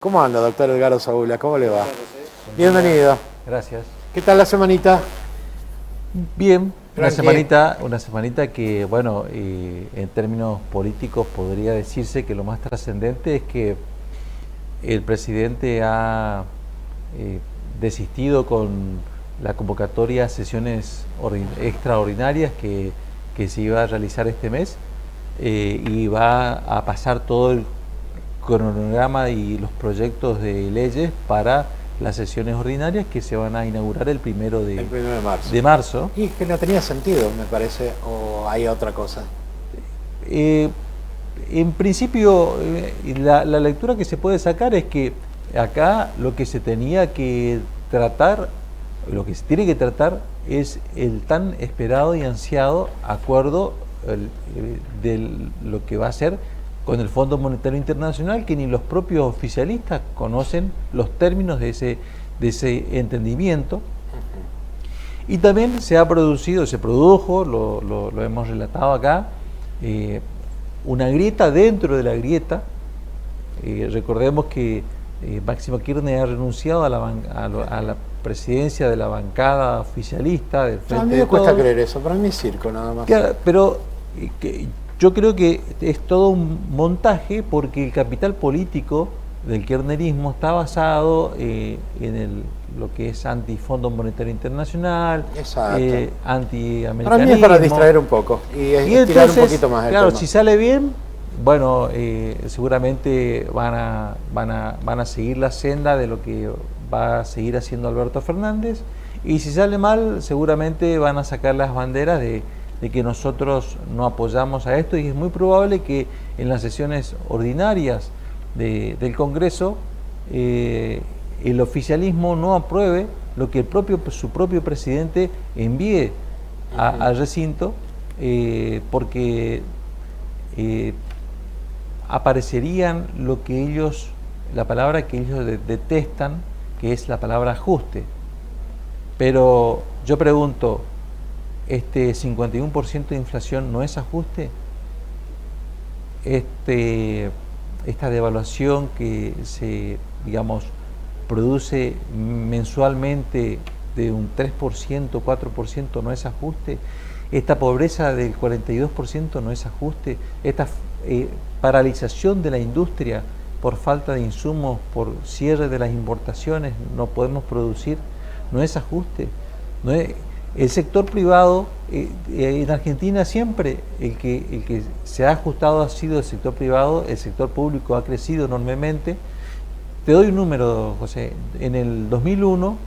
¿Cómo anda, doctor Edgardo Saúl? ¿Cómo le va? Bienvenido. Gracias. ¿Qué tal la semanita? Bien, Tranqui. una semanita que, bueno, en términos políticos podría decirse que lo más trascendente es que el presidente ha eh, desistido con la convocatoria a sesiones extraordinarias que se iba a realizar este mes y va a pasar todo el cronograma y los proyectos de leyes para las sesiones ordinarias que se van a inaugurar el primero El 1 de marzo. de marzo. Y es que no tenía sentido, me parece, o hay otra cosa. Eh, en principio, la lectura que se puede sacar es que acá lo que se tenía que tratar, lo que se tiene que tratar es el tan esperado y ansiado acuerdo de lo que va a ser con el Fondo Monetario Internacional, que ni los propios oficialistas conocen los términos de ese entendimiento. Y también se produjo, lo hemos relatado acá, una grieta dentro de la grieta. Recordemos que Máximo Kirchner ha renunciado a la presidencia de la bancada oficialista del No, a Frente mí de me cuesta Todos. creer eso, para mí es circo nada más. Claro, pero yo creo que es todo un montaje porque el capital político del kirchnerismo está basado en lo que es anti-Fondo Monetario Internacional, Exacto. anti-americanismo. Para mí es para distraer un poco y Y estirar un entonces, poquito más el claro, tema. si sale bien, bueno, seguramente van a seguir la senda de lo que va a seguir haciendo Alberto Fernández, y si sale mal, seguramente van a sacar las banderas de que nosotros no apoyamos a esto, y es muy probable que en las sesiones ordinarias del Congreso el oficialismo no apruebe lo que su propio presidente envíe al recinto, porque aparecerían la palabra que ellos detestan, que es la palabra ajuste. Pero yo pregunto, ¿este 51% de inflación no es ajuste? Esta devaluación que digamos, produce mensualmente de un 3%, 4% no es ajuste. Esta pobreza del 42% no es ajuste. Esta paralización de la industria por falta de insumos, por cierre de las importaciones, no podemos producir, no es ajuste. No es, el sector privado, en Argentina siempre el que se ha ajustado ha sido el sector privado, el sector público ha crecido enormemente. Te doy un número, José. En el 2001,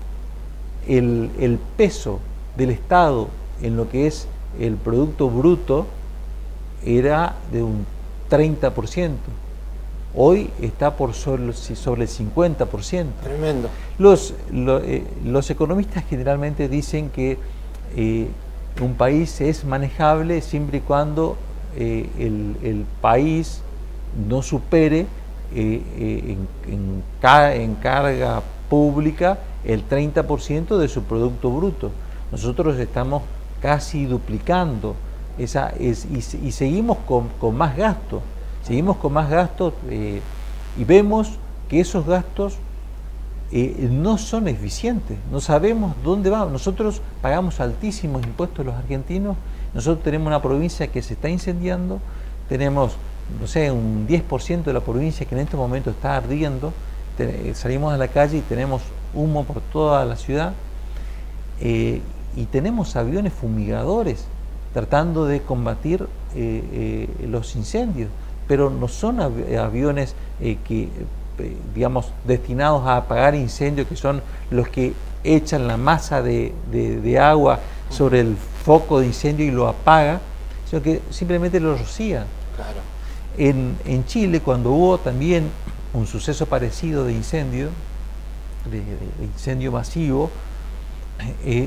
el peso del Estado en lo que es el Producto Bruto era de un 30%. Hoy está por sobre el 50%. Tremendo. Los economistas generalmente dicen que un país es manejable siempre y cuando el país no supere en carga pública el 30% de su Producto Bruto. Nosotros estamos casi duplicando y seguimos con más gastos. Seguimos con más gastos y vemos que esos gastos no son eficientes, no sabemos dónde van. Nosotros pagamos altísimos impuestos los argentinos, nosotros tenemos una provincia que se está incendiando, tenemos, no sé, un 10% de la provincia que en este momento está ardiendo, salimos a la calle y tenemos humo por toda la ciudad, y tenemos aviones fumigadores tratando de combatir los incendios, pero no son aviones digamos, destinados a apagar incendios, que son los que echan la masa de agua sobre el foco de incendio y lo apaga, sino que simplemente lo rocían. Claro. En Chile, cuando hubo también un suceso parecido de incendio masivo,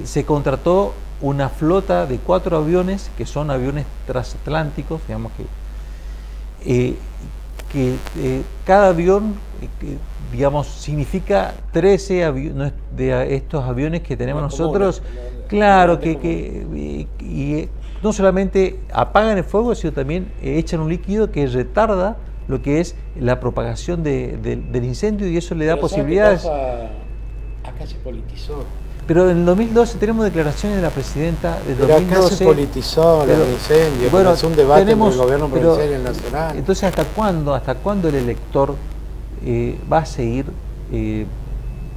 se contrató una flota de 4 aviones, que son aviones transatlánticos, digamos que cada avión, digamos, significa 13 aviones de estos aviones que tenemos nosotros. Claro, y no solamente apagan el fuego, sino también echan un líquido que retarda lo que es la propagación del incendio, y eso le da Pero posibilidades. ¿sabe qué pasa? Acá se politizó. Pero en el 2012 tenemos declaraciones de la presidenta de Pero 2012. acá se politizó el incendio, bueno, es un debate tenemos, entre el gobierno provincial y el nacional. Entonces, ¿hasta cuándo el elector va a seguir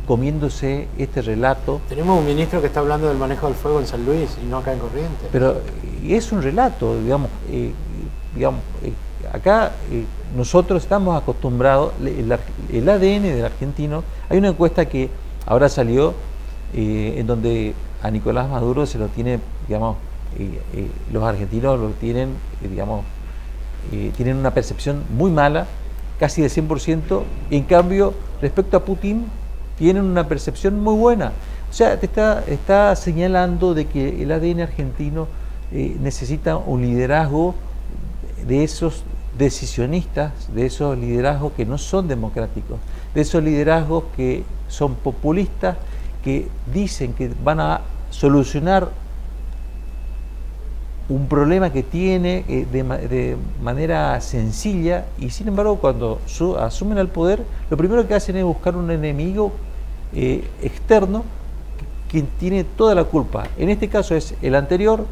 comiéndose este relato? Tenemos un ministro que está hablando del manejo del fuego en San Luis y no acá en Corrientes. Pero es un relato, acá nosotros estamos acostumbrados, el ADN del argentino. Hay una encuesta que ahora salió en donde a Nicolás Maduro se lo tiene, los argentinos lo tienen, tienen una percepción muy mala, casi del 100%, y en cambio respecto a Putin tienen una percepción muy buena. O sea, te está señalando de que el ADN argentino necesita un liderazgo de esos decisionistas, de esos liderazgos que no son democráticos, de esos liderazgos que son populistas, que dicen que van a solucionar un problema que tiene de manera sencilla, y sin embargo cuando asumen el poder, lo primero que hacen es buscar un enemigo externo quien tiene toda la culpa. En este caso es el anterior,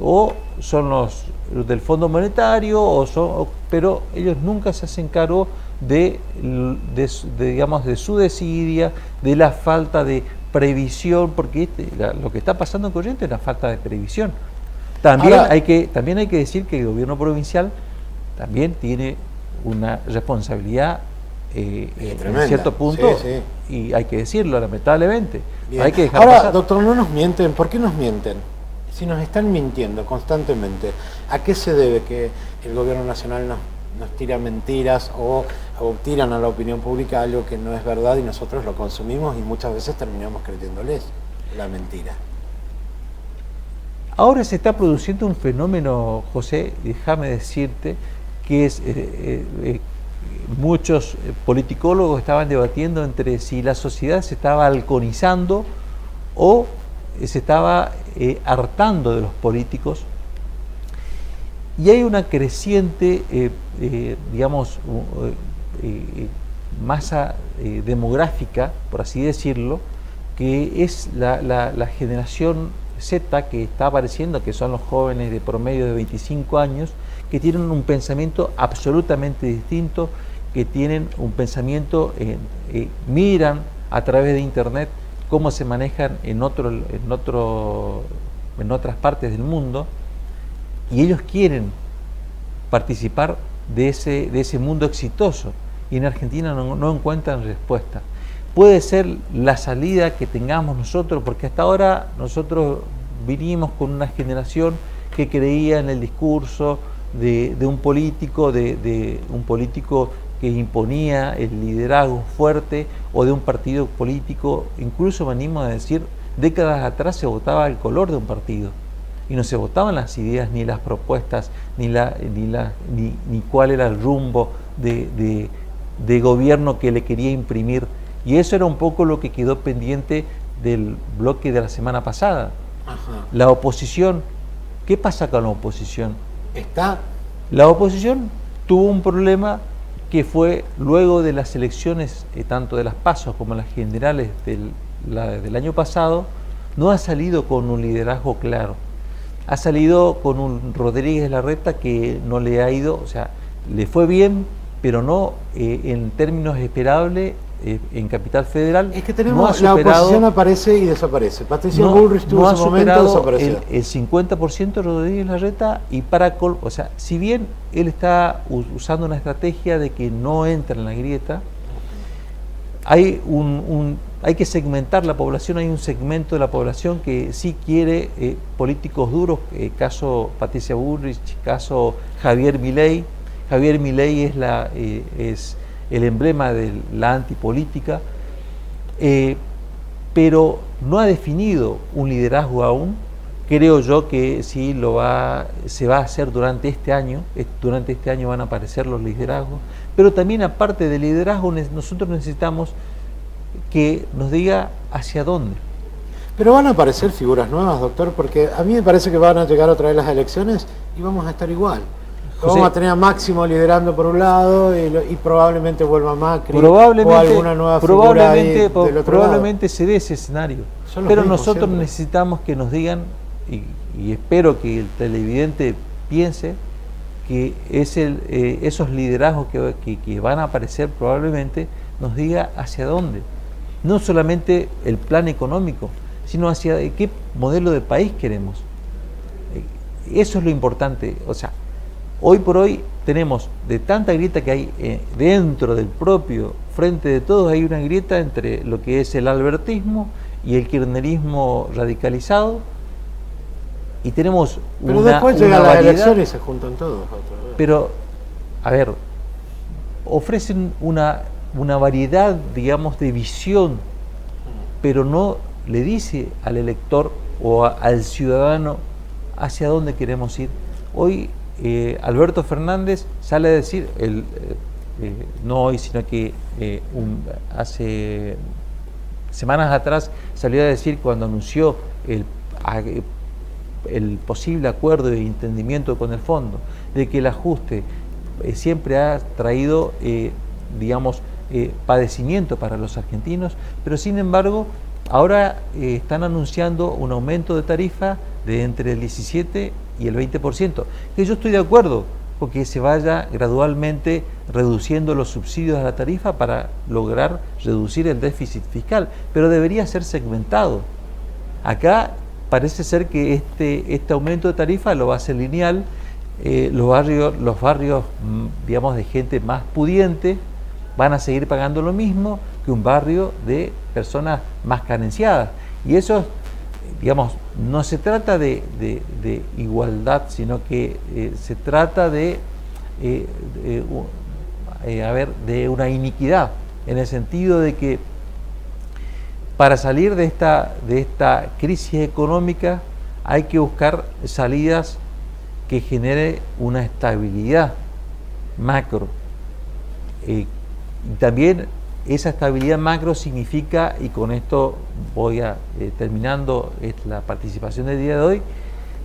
o son los del Fondo Monetario, pero ellos nunca se hacen cargo de su desidia, de la falta de previsión, porque lo que está pasando en Corrientes es la falta de previsión. También hay que decir que el gobierno provincial también tiene una responsabilidad en cierto punto, y hay que decirlo, lamentablemente. Hay que dejar pasar. Doctor, no nos mienten. ¿Por qué nos mienten? Si nos están mintiendo constantemente, ¿a qué se debe que el gobierno nacional nos tira mentiras o tiran a la opinión pública algo que no es verdad y nosotros lo consumimos y muchas veces terminamos creyéndoles la mentira? Ahora se está produciendo un fenómeno, José, déjame decirte, que es muchos politicólogos estaban debatiendo entre si la sociedad se estaba halconizando o se estaba hartando de los políticos, y hay una creciente masa demográfica, por así decirlo, que es la generación Z que está apareciendo, que son los jóvenes de promedio de 25 años, que tienen un pensamiento absolutamente distinto, que tienen un pensamiento, miran a través de internet cómo se manejan en otras partes del mundo, y ellos quieren participar de ese mundo exitoso, y en Argentina no encuentran respuesta. Puede ser la salida que tengamos nosotros, porque hasta ahora nosotros vinimos con una generación que creía en el discurso de un político, de un político que imponía el liderazgo fuerte, o de un partido político. Incluso venimos a decir, décadas atrás se votaba el color de un partido y no se votaban las ideas, ni las propuestas, ni cuál era el rumbo de gobierno que le quería imprimir. Y eso era un poco lo que quedó pendiente del bloque de la semana pasada. Ajá. La oposición, ¿qué pasa con la oposición? La oposición tuvo un problema que fue luego de las elecciones, tanto de las PASO como las generales del año pasado, no ha salido con un liderazgo claro. Ha salido con un Rodríguez Larreta que no le ha ido, o sea, le fue bien, pero no en términos esperables. En Capital Federal es que tenemos la oposición aparece y desaparece. Patricia Bullrich tuvo en su momento, desapareció. El 50% de Rodríguez Larreta, y o sea, si bien él está usando una estrategia de que no entra en la grieta, hay que segmentar la población. Hay un segmento de la población que sí quiere políticos duros, caso Patricia Bullrich, caso Javier Milei. Javier Milei es el emblema de la antipolítica, pero no ha definido un liderazgo aún. Creo yo que sí se va a hacer durante este año. Durante este año van a aparecer los liderazgos, pero también, aparte del liderazgo, nosotros necesitamos que nos diga hacia dónde. Pero van a aparecer figuras nuevas, doctor, porque a mí me parece que van a llegar otra vez las elecciones y vamos a estar igual. José, vamos a tener a Máximo liderando por un lado y probablemente vuelva Macri probablemente, o alguna nueva figura ahí del otro lado. probablemente se dé ese escenario. Pero nosotros siempre necesitamos que nos digan, y espero que el televidente piense, que es esos liderazgos que van a aparecer probablemente nos diga hacia dónde. No solamente el plan económico, sino hacia qué modelo de país queremos. Eso es lo importante. O sea, hoy por hoy tenemos, de tanta grieta que hay dentro del propio Frente de Todos, hay una grieta entre lo que es el albertismo y el kirchnerismo radicalizado, y tenemos pero después llegan las elecciones y se juntan todos otra vez. Pero, a ver, ofrecen una variedad, digamos, de visión, pero no le dice al elector o al ciudadano hacia dónde queremos ir. Hoy Alberto Fernández sale a decir, no hoy, sino que hace semanas atrás salió a decir, cuando anunció el posible acuerdo de entendimiento con el fondo, de que el ajuste siempre ha traído, digamos, padecimiento para los argentinos, pero sin embargo ahora están anunciando un aumento de tarifa de entre el 17 y el 20%, que yo estoy de acuerdo, porque se vaya gradualmente reduciendo los subsidios a la tarifa para lograr reducir el déficit fiscal, pero debería ser segmentado. Acá parece ser que este aumento de tarifa lo va a hacer lineal. Los barrios, digamos, de gente más pudiente van a seguir pagando lo mismo que un barrio de personas más carenciadas. Y eso, digamos, no se trata de igualdad, sino que se trata de una iniquidad, en el sentido de que para salir de esta crisis económica hay que buscar salidas que genere una estabilidad macro. Y también esa estabilidad macro significa, y con esto voy terminando la participación del día de hoy,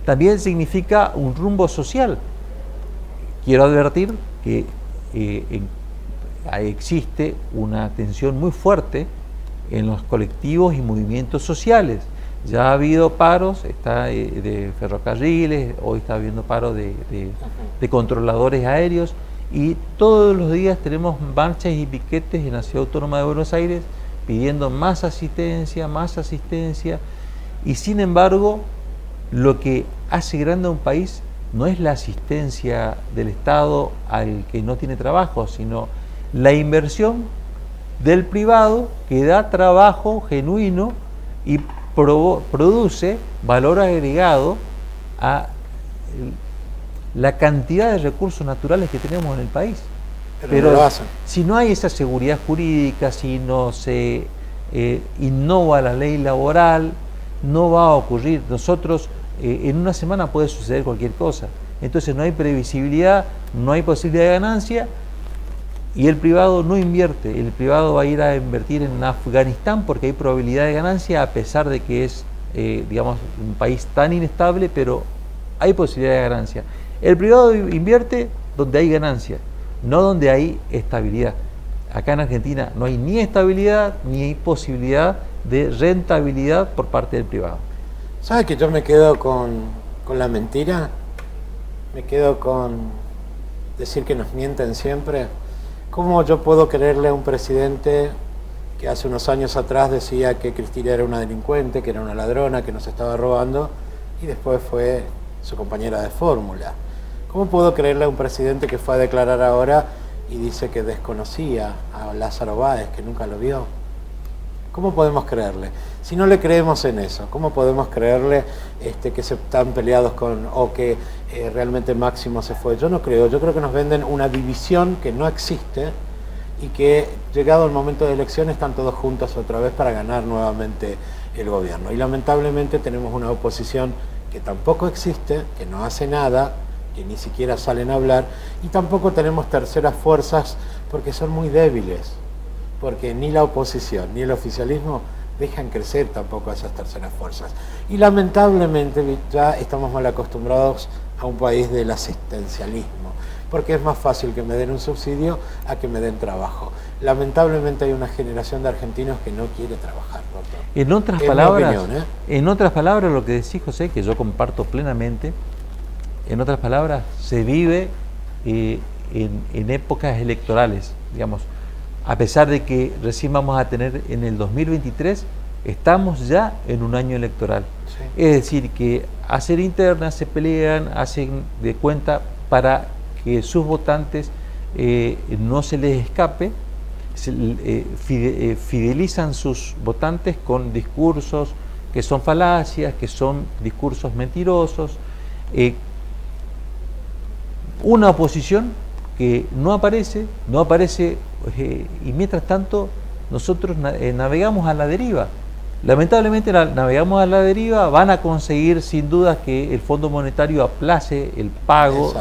también significa un rumbo social. Quiero advertir que existe una tensión muy fuerte en los colectivos y movimientos sociales. Ya ha habido paros, de ferrocarriles, hoy está habiendo paro de controladores aéreos, y todos los días tenemos marchas y piquetes en la Ciudad Autónoma de Buenos Aires pidiendo más asistencia, y sin embargo lo que hace grande a un país no es la asistencia del Estado al que no tiene trabajo, sino la inversión del privado que da trabajo genuino y produce valor agregado a la cantidad de recursos naturales que tenemos en el país. Pero no si no hay esa seguridad jurídica, si no se innova la ley laboral, no va a ocurrir. Nosotros, en una semana puede suceder cualquier cosa. Entonces no hay previsibilidad, no hay posibilidad de ganancia, y el privado no invierte. El privado va a ir a invertir en Afganistán porque hay probabilidad de ganancia, a pesar de que es, digamos, un país tan inestable, pero hay posibilidad de ganancia. El privado invierte donde hay ganancia, no donde hay estabilidad. Acá en Argentina no hay ni estabilidad ni hay posibilidad de rentabilidad por parte del privado. ¿Sabes que yo me quedo con la mentira? Me quedo con decir que nos mienten siempre. ¿Cómo yo puedo creerle a un presidente que hace unos años atrás decía que Cristina era una delincuente, que era una ladrona, que nos estaba robando, y después fue su compañera de fórmula? ¿Cómo puedo creerle a un presidente que fue a declarar ahora y dice que desconocía a Lázaro Báez, que nunca lo vio? ¿Cómo podemos creerle? Si no le creemos en eso, ¿cómo podemos creerle que se están peleados o que realmente Máximo se fue? Yo no creo. Yo creo que nos venden una división que no existe y que llegado el momento de elección están todos juntos otra vez para ganar nuevamente el gobierno. Y lamentablemente tenemos una oposición que tampoco existe, que no hace nada, que ni siquiera salen a hablar, y tampoco tenemos terceras fuerzas porque son muy débiles, porque ni la oposición ni el oficialismo dejan crecer tampoco a esas terceras fuerzas. Y lamentablemente ya estamos mal acostumbrados a un país del asistencialismo. porque es más fácil que me den un subsidio a que me den trabajo. Lamentablemente hay una generación de argentinos que no quiere trabajar, doctor. En otras palabras, en otras palabras, lo que decís, José, que yo comparto plenamente, en otras palabras, se vive en épocas electorales, digamos, a pesar de que recién vamos a tener en el 2023, estamos ya en un año electoral. Sí. Es decir, que hacer internas, se pelean, hacen de cuenta para que sus votantes no se les escape, fidelizan sus votantes con discursos que son falacias, que son discursos mentirosos, una oposición que no aparece, y mientras tanto nosotros navegamos a la deriva. Lamentablemente navegamos a la deriva, van a conseguir sin duda que el Fondo Monetario aplace el pago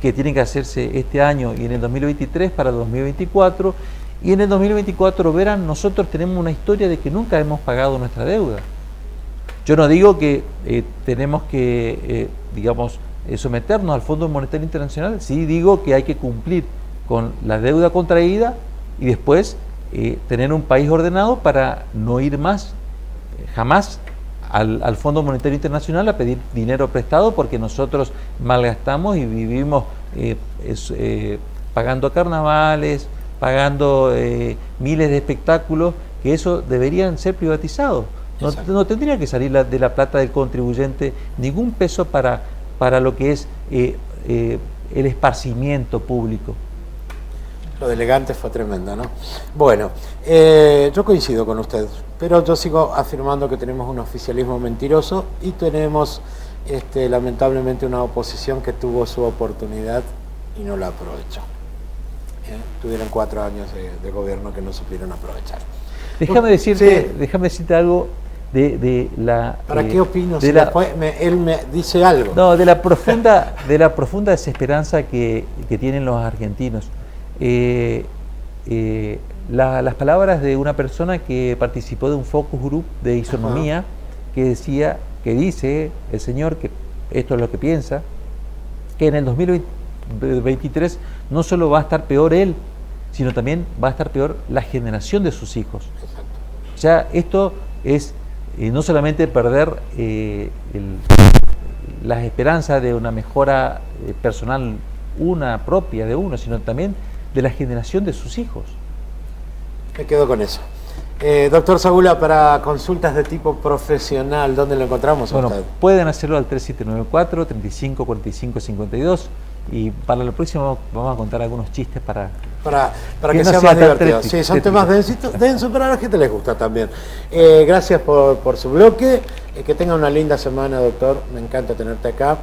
que tiene que hacerse este año y en el 2023 para el 2024, y en el 2024 verán, nosotros tenemos una historia de que nunca hemos pagado nuestra deuda. Yo no digo que tenemos que, digamos, someternos al Fondo Monetario Internacional, sí digo que hay que cumplir con la deuda contraída y después tener un país ordenado para no ir más, jamás al Fondo Monetario Internacional a pedir dinero prestado, porque nosotros malgastamos y vivimos pagando carnavales, pagando miles de espectáculos, que eso deberían ser privatizados. No tendría que salir de la plata del contribuyente ningún peso para lo que es el esparcimiento público. Lo de elegante fue tremendo, ¿no? Bueno, yo coincido con usted, pero yo sigo afirmando que tenemos un oficialismo mentiroso y tenemos lamentablemente una oposición que tuvo su oportunidad y no la aprovechó. Tuvieron 4 años de gobierno que no supieron aprovechar. Déjame decirte algo de la... ¿Para qué opino? Si después él me dice algo. No, de la profunda desesperanza que tienen los argentinos. Las palabras de una persona que participó de un focus group de isonomía, que dice el señor, que esto es lo que piensa, que en el 2023 no solo va a estar peor él, sino también va a estar peor la generación de sus hijos. Exacto. O sea, esto es no solamente perder las esperanzas de una mejora personal, una propia de uno, sino también de la generación de sus hijos. Me quedo con eso. Doctor Sagula, para consultas de tipo profesional, ¿dónde lo encontramos a usted? Pueden hacerlo al 3794-354552, y para lo próximo vamos a contar algunos chistes para que sea más divertido. Sí, son temas densos, pero a la gente les gusta también. Gracias por su bloque. Que tenga una linda semana, doctor. Me encanta tenerte acá.